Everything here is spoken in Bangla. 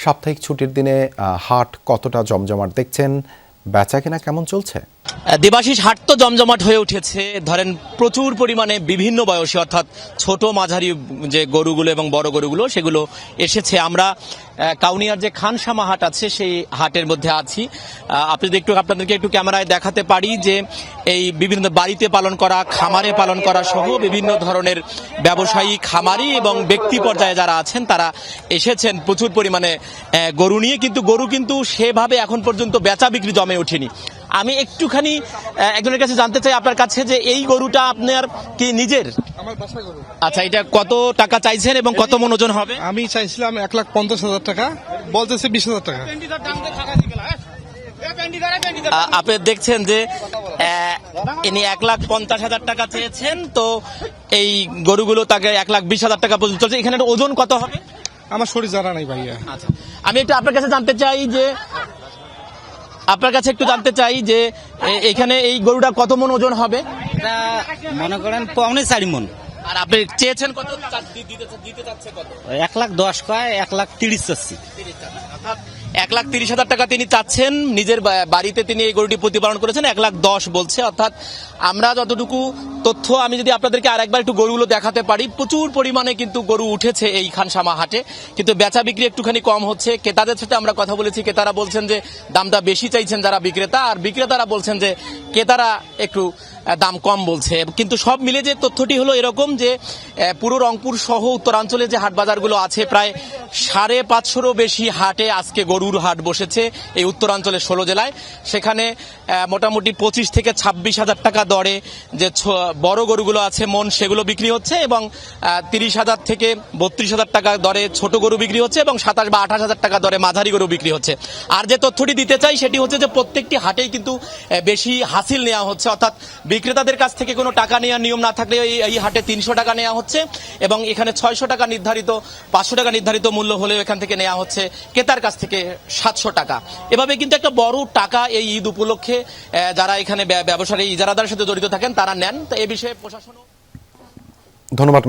সাপ্তাহিক ছুটির দিনে হাট কতটা জমজমাট দেখছেন, বেচাকেনা কেমন চলছে? দেবাশিস, হাট তো জমজমাট হয়ে উঠেছে। ধরেন প্রচুর পরিমাণে বিভিন্ন বয়সী অর্থাৎ ছোট মাঝারি যে গরুগুলো এবং বড় গরুগুলো সেগুলো এসেছে। আমরা কাউনিয়ার যে খানসামা হাট আছে সেই হাটের মধ্যে আছি। আপনাদেরকে একটু ক্যামেরায় দেখাতে পারি যে এই বিভিন্ন বাড়িতে পালন করা, খামারে পালন করা সহ বিভিন্ন ধরনের ব্যবসায়ী, খামারি এবং ব্যক্তি পর্যায়ে যারা আছেন তারা এসেছেন প্রচুর পরিমাণে গরু নিয়ে। কিন্তু গরু কিন্তু সেভাবে এখন পর্যন্ত বেচা বিক্রি জমে ওঠেনি। আমি একটুখানি একজনের কাছে জানতে চাই আপনার কাছে যে এই গরুটা আপনার কি নিজের? আমার বাসা গরু। আচ্ছা, এটা কত টাকা চাইছেন এবং কত মন ওজন হবে? আমি চাইছিলাম 1,50,000 টাকা, বলতেছে 20,000 টাকা। আপনি দেখছেন যে ইনি 1,50,000 টাকা চেয়েছেন। তো এই গরুগুলো তাকে 1,20,000 টাকা পর্যন্ত চলছে। এখানে ওজন কত হবে? আমার শরীর জানা নাই ভাইয়া। আচ্ছা, আমি একটু আপনার কাছে জানতে চাই যে এখানে এই গরুটা কত মন ওজন হবে? এটা মনে করেন 4.5 মন। আর আপনি চেয়েছেন কত? দিতে চাচ্ছে কত? 1,10,000 কয়, 1,30,000 চাচ্ছি। 1,30,000 টাকা তিনি চাচ্ছেন। নিজের বাড়িতে তিনি এই গরুটি প্রতিপালন করেছেন, 1,10,000 বলছে। অর্থাৎ আমরা যতটুকু তথ্য, আমি যদি আপনাদেরকে আরেকবার একটু গরুগুলো দেখাতে পারি, প্রচুর পরিমাণে কিন্তু গরু উঠেছে এই খানসামা হাটে, কিন্তু বেচা বিক্রি একটুখানি কম হচ্ছে। ক্রেতাদের সাথে আমরা কথা বলেছি, ক্রেতারা বলছেন যে দামটা বেশি চাইছেন যারা বিক্রেতা, আর বিক্রেতারা বলছেন যে ক্রেতারা একটু দাম কম বলছে। কিন্তু সব মিলে যে তথ্যটি হলো এরকম যে পুরো রংপুর সহ উত্তরাঞ্চলে যে হাট বাজারগুলো আছে, প্রায় 550-রও বেশি হাটে আজকে গরুর হাট বসেছে এই উত্তরাঞ্চলের 16 জেলায়। সেখানে মোটামুটি 25 থেকে 26,000 টাকা দরে যে বড় গরুগুলো আছে মন, সেগুলো বিক্রি হচ্ছে, এবং 30,000 থেকে 32,000 টাকা দরে ছোট গরু বিক্রি হচ্ছে, এবং 27 বা 28,000 টাকা দরে মাঝারি গরু বিক্রি হচ্ছে। আর যে তথ্যটি দিতে চাই সেটি হচ্ছে যে প্রত্যেকটি হাটেই কিন্তু বেশি হাসিল নেওয়া হচ্ছে, অর্থাৎ বিক্রেতাদের কাছ থেকে কোনো টাকা নেওয়ার নিয়ম না থাকলে এই হাটে 300 টাকা নেওয়া হচ্ছে, এবং এখানে 600 টাকা নির্ধারিত, 500 টাকা নির্ধারিত মূল্য হলেও এখান থেকে নেওয়া হচ্ছে ক্রেতার কাছ থেকে 700 টাকা। এভাবে কিন্তু একটা বড় টাকা এই ঈদ উপলক্ষে যারা এখানে ব্যবসায়ী ইজারাদারের সাথে জড়িত থাকেন তারা নেন। তো এ বিষয়ে প্রশাসন। ধন্যবাদ।